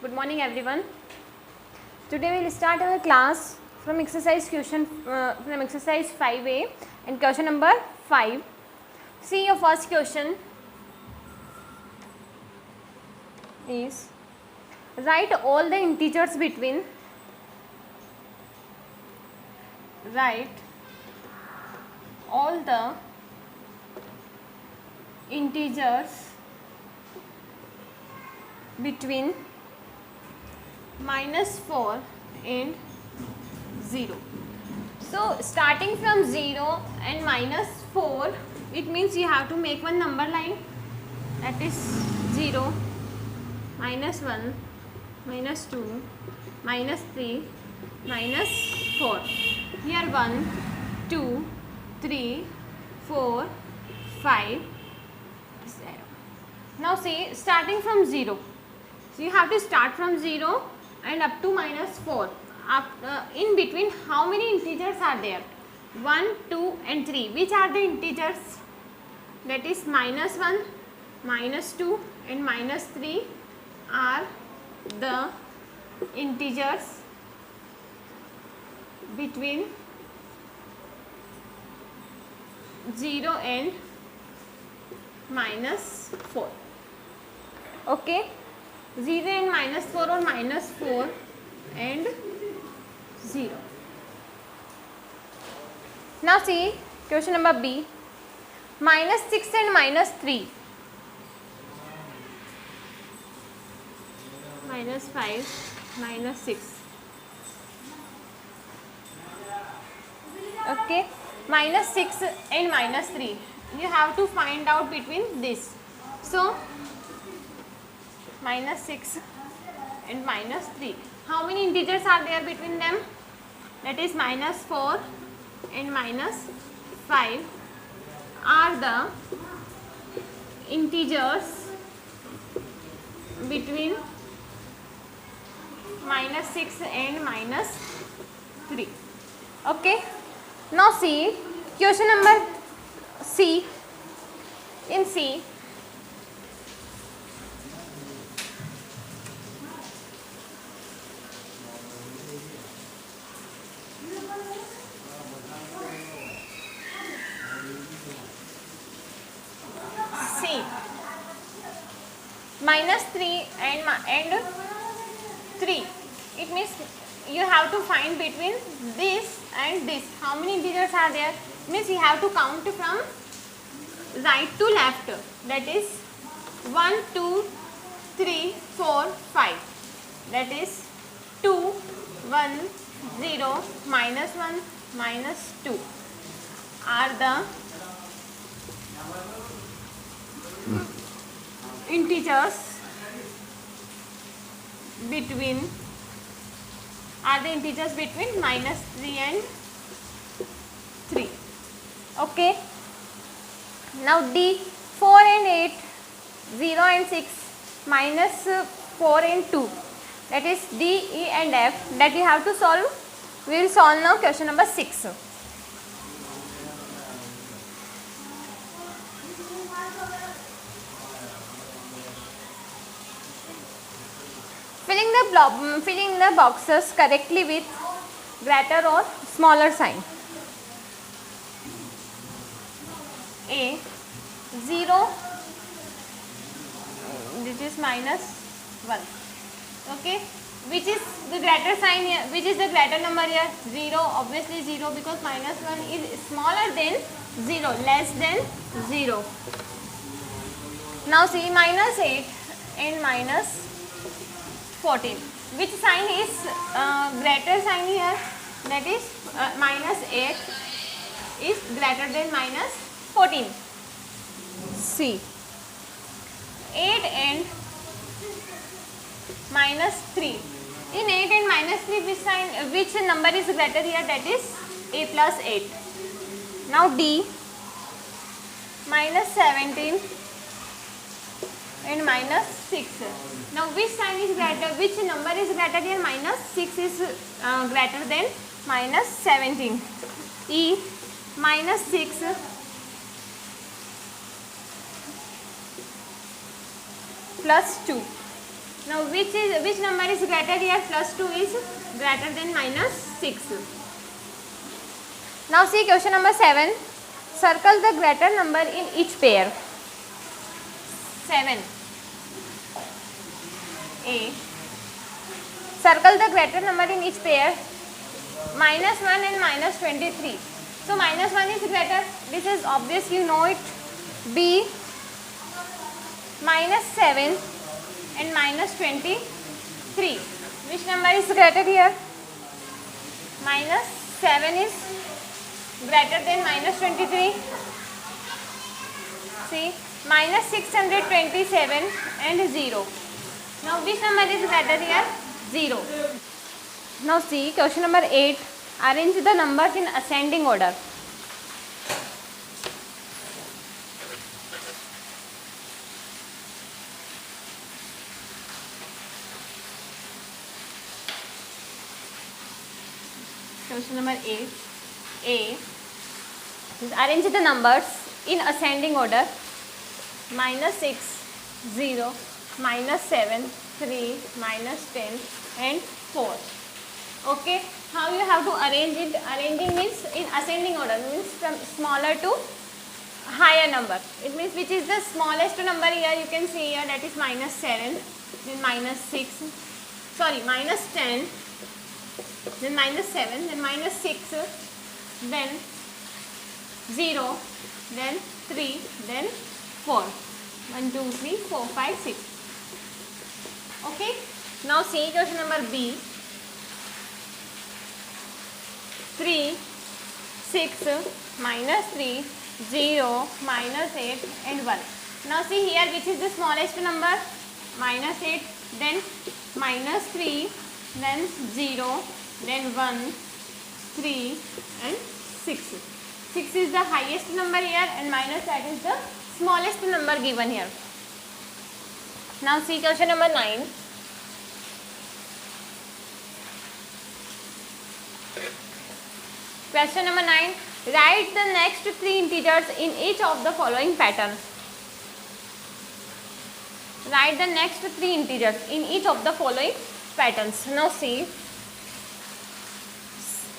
Good morning everyone. Today we will start our class from exercise 5A and question number 5. See, your first question is write all the integers between -4 and 0. So starting from 0 and -4, it means you have to make one number line, that is 0, -1, -2, -3, -4. Here 1, 2, 3, 4, 5, 0. Now see, starting from 0. So you have to start from 0 and up to -4. In between, how many integers are there? 1, 2 and 3. Which are the integers? That is -1, -2 and -3 are the integers between 0 and -4. Okay, 0 and -4 or -4 and 0. Now see question number B, -6 and -3, -5, -6. Okay, -6 and -3, you have to find out between this. So -6 and -3, how many integers are there between them? That is -4 and -5 are the integers between -6 and -3. Okay, now see question number C. In C, -3 and 3, it means you have to find between this and this. How many integers are there? Means you have to count from right to left. That is 1, 2, 3, 4, 5. That is 2, 1, 0, -1, -2 are the integers between -3 and 3. Okay, now D, 4 and 8, 0 and 6, -4 and 2, that is D, E and F, that you have to solve. We will solve now question number 6. Filling the boxes correctly with greater or smaller sign. A, 0, this is -1. Okay, which is the greater sign here? Which is the greater number here? 0, obviously 0, because -1 is smaller than 0, less than 0. Now see, -8 and -14. Which sign is greater sign here? That is -8 is greater than -14. C, 8 and -3. In 8 and -3, which number is greater here? That is A plus 8. Now D, -17 and -6. Now which sign is greater? Which number is greater here? -6 is greater than -17. E, -6 plus 2. Now which number is greater here? Plus 2 is greater than minus 6. Now see question number 7. Circle the greater number in each pair. 7. A. Circle the greater number in each pair. Minus 1 and minus 23. So minus 1 is greater. This is obvious, you know it. B. Minus 7 and minus 23. Which number is greater here? Minus 7 is greater than minus 23. See, minus 627 and 0. Now which number is greater here? 0. Now see question number 8. Arrange the numbers in ascending order. Question number 8. A. Arrange the numbers in ascending order. Minus 6, 0, minus 7, 3, minus 10 and 4. Okay. How you have to arrange it? Arranging means in ascending order, means from smaller to higher number. It means which is the smallest number here, you can see here, that is minus 7, then minus 6, sorry, minus 10, then minus 7, then minus 6, then 0, then 3, then 4. 1, 2, 3, 4, 5, 6. Okay. Now see question number B. 3, 6, minus 3, 0, minus 8 and 1. Now see here which is the smallest number? Minus 8, then minus 3, then 0, then 1, 3 and 6. 6 is the highest number here and minus that is the smallest number given here. Now see question number 9. Question number 9. Write the next 3 integers in each of the following pattern. Write the next 3 integers in each of the following patterns. Now see.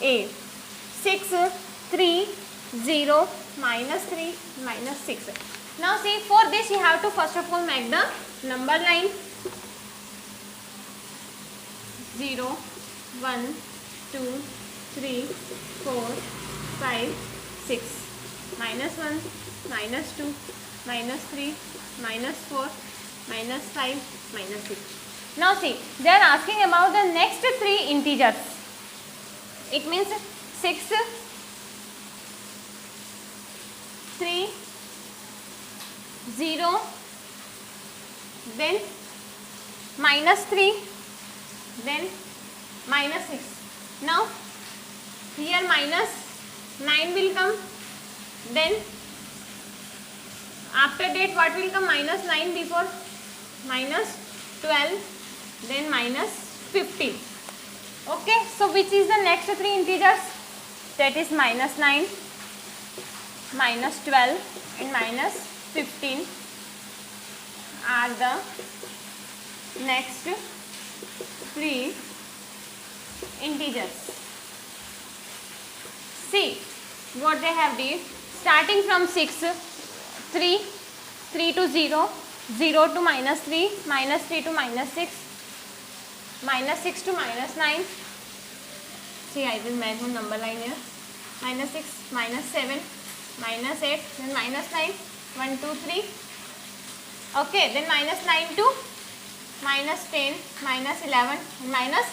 A. 6, 3, 0, minus 3, minus 6. Now see, for this you have to first of all make the number line. 0, 1, 2, 3, 4, 5, 6, minus 1, minus 2, minus 3, minus 4, minus 5, minus 6. Now see, they are asking about the next 3 integers. It means 6, 3, 0, then minus 3, then minus 6. Now here minus 9 will come, then after that what will come? Minus 9 before, minus 12, then minus 15. Okay, so which is the next 3 integers? That is minus 9, minus 12 and minus 15 are the next 3 integers. See what they have did. Starting from 6, 3, 3 to 0, 0 to minus 3, minus 3 to minus 6, minus 6 to minus 9. See, I will make one number line here. Minus 6, minus 7, minus 8, then minus 9, 1, 2, 3. Okay, then minus 9 to minus 10, minus 11, minus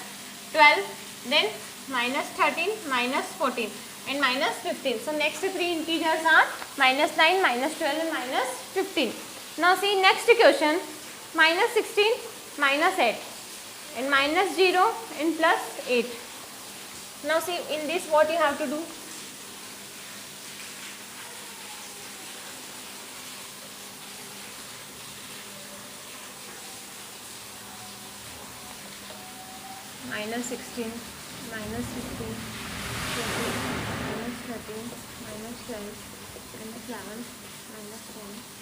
12, then minus 13, minus 14 and minus 15. So next 3 integers are minus 9, minus 12 and minus 15. Now see next question, minus 16, minus 8 and minus 0 and plus 8. Now see in this what you have to do. Minus 16, minus 15, 20, minus 13, minus 12, minus 11, minus 10.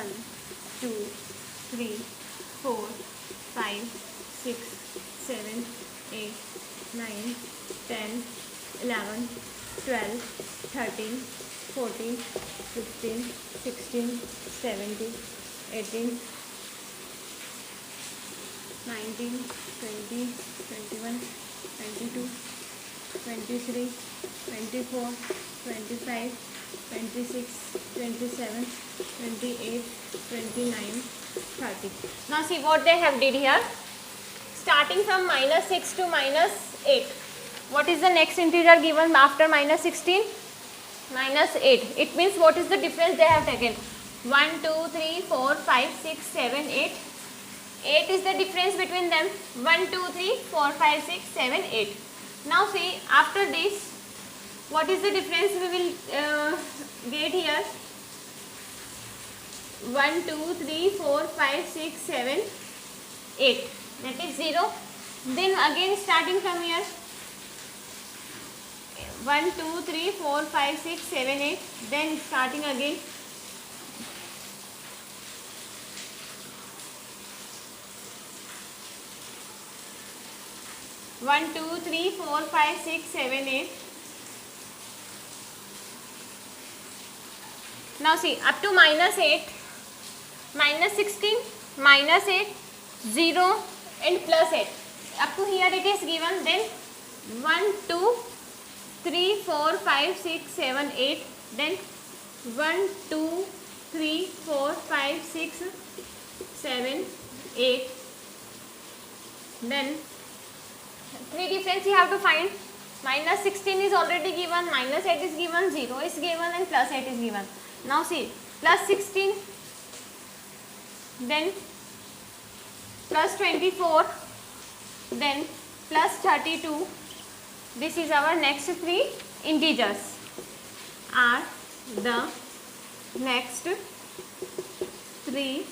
1 2 3 4 5 6 7 8 9 10 11 12 13 14 15 16 17 18 19 20 21 22 23 24 25 26 27 28 29 30. Now see what they have did here. Starting from minus 6 to minus 8. What is the next integer given after minus 16? Minus 8. It means what is the difference they have taken? 1, 2, 3, 4, 5, 6, 7, 8. 8 is the difference between them. 1, 2, 3, 4, 5, 6, 7, 8. Now see, after this, what is the difference we will get here? 1, 2, 3, 4, 5, 6, 7, 8. That is 0. Then again starting from here. 1, 2, 3, 4, 5, 6, 7, 8. Then starting again. 1, 2, 3, 4, 5, 6, 7, 8. Now see, up to minus 8, minus 16, minus 8, 0 and plus 8. Up to here it is given. Then 1, 2, 3, 4, 5, 6, 7, 8. Then 1, 2, 3, 4, 5, 6, 7, 8. Then 3 difference you have to find. Minus 16 is already given, minus 8 is given, 0 is given and plus 8 is given. Now see, plus 16, then plus 24, then plus 32. This is our next 3 integers. Are the next 3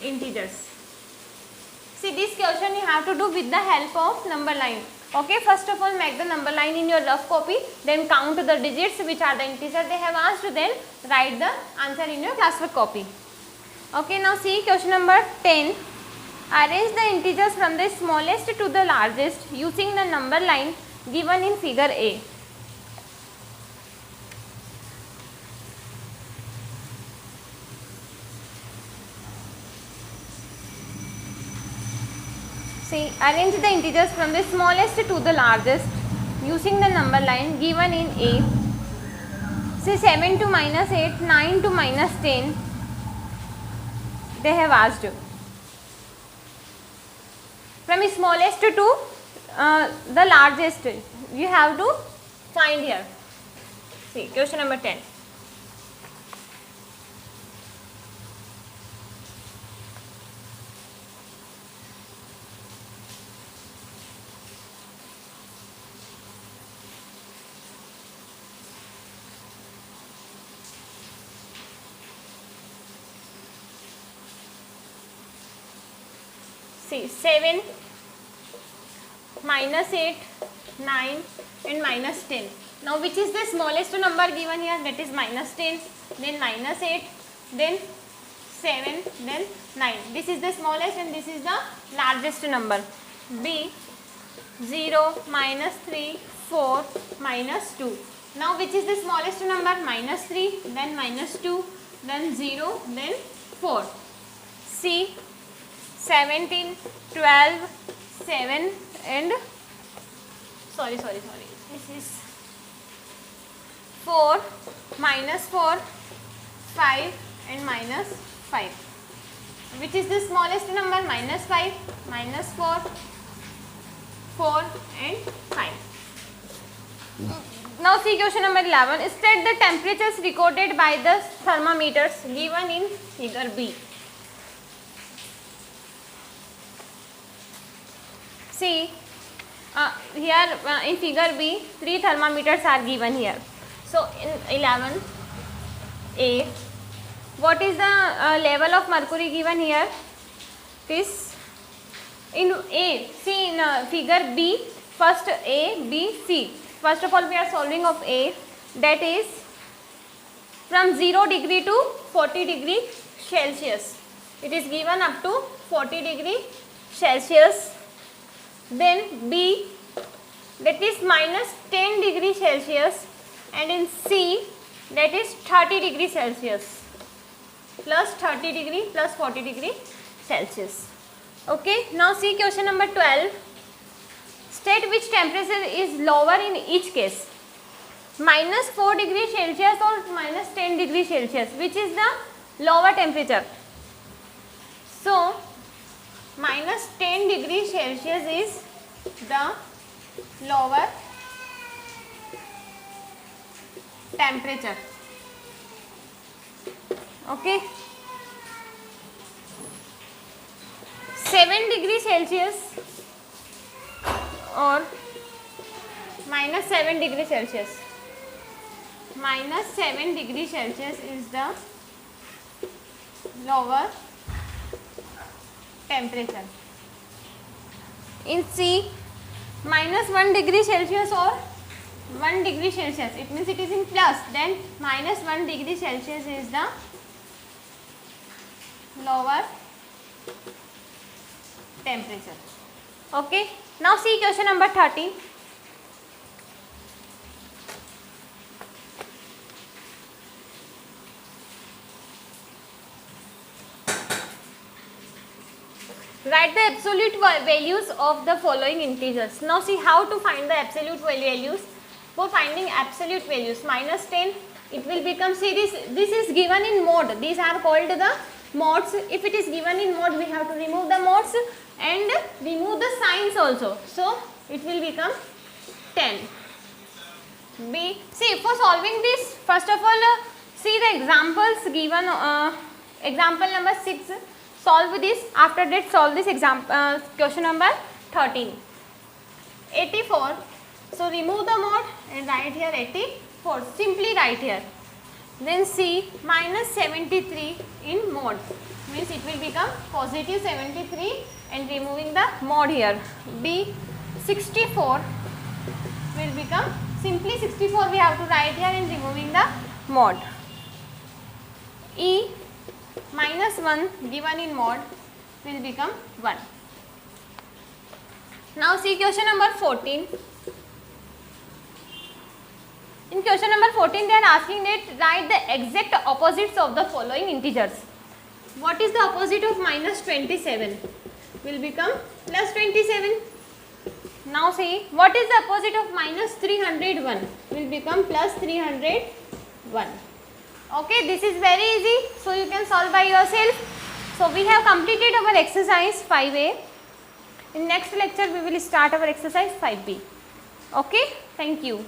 integers. See, this question you have to do with the help of number line. Okay, first of all make the number line in your rough copy, then count the digits which are the integers they have asked, then write the answer in your classwork copy. Okay, now see question number 10. Arrange the integers from the smallest to the largest using the number line given in figure A. See, arrange the integers from the smallest to the largest using the number line given in A. See, 7 to minus 8, 9 to minus 10, they have asked you. From smallest to the largest, you have to find here. See, question number 10. See, 7, minus 8, 9 and minus 10. Now which is the smallest number given here? That is minus 10, then minus 8, then 7, then 9. This is the smallest and this is the largest number. B, 0, minus 3, 4, minus 2. Now which is the smallest number? Minus 3, then minus 2, then 0, then 4. C, 17, 12, 7 and sorry. This is 4, minus 4, 5 and minus 5. Which is the smallest number? Minus 5, minus 4, 4 and 5. Now see question number 11. State the temperatures recorded by the thermometers given in figure B. See, here in figure B, 3 thermometers are given here. So in 11A, what is the level of mercury given here? This in A. See in figure B, first A, B, C. First of all, we are solving of A. That is from 0 degree to 40 degree Celsius. It is given up to 40 degree Celsius. Then B, that is minus 10 degree Celsius, and in C, that is 30 degree Celsius, plus 30 degree plus 40 degree Celsius. Okay, now see question number 12. State which temperature is lower in each case. Minus 4 degree Celsius or minus 10 degree Celsius, which is the lower temperature. So, minus 10 degree Celsius is the lower temperature. Okay. 7 degree Celsius or minus 7 degree Celsius. Minus 7 degree Celsius is the lower temperature. In C, minus 1 degree Celsius or 1 degree Celsius, it means it is in plus, then minus 1 degree Celsius is the lower temperature. Okay, now see question number 13. Write the absolute values of the following integers. Now see how to find the absolute values. For finding absolute values, minus 10, it will become, see this is given in mode. These are called the modes. If it is given in mode, we have to remove the modes and remove the signs also. So it will become 10. B, see for solving this, first of all, see the examples given, example number 6. Solve this, after that solve this example, question number 13. 84, so remove the mode and write here 84, simply write here. Then C, minus 73 in mode, means it will become positive 73 and removing the mode here. B, 64 will become simply 64 we have to write here and removing the mode. E, minus 1 given in mode will become 1. Now see question number 14. In question number 14 they are asking that write the exact opposites of the following integers. What is the opposite of minus 27? Will become plus 27. Now see what is the opposite of minus 301? Will become plus 301. Okay, this is very easy, so you can solve by yourself. So we have completed our exercise 5A. In next lecture we will start our exercise 5B. Okay, thank you.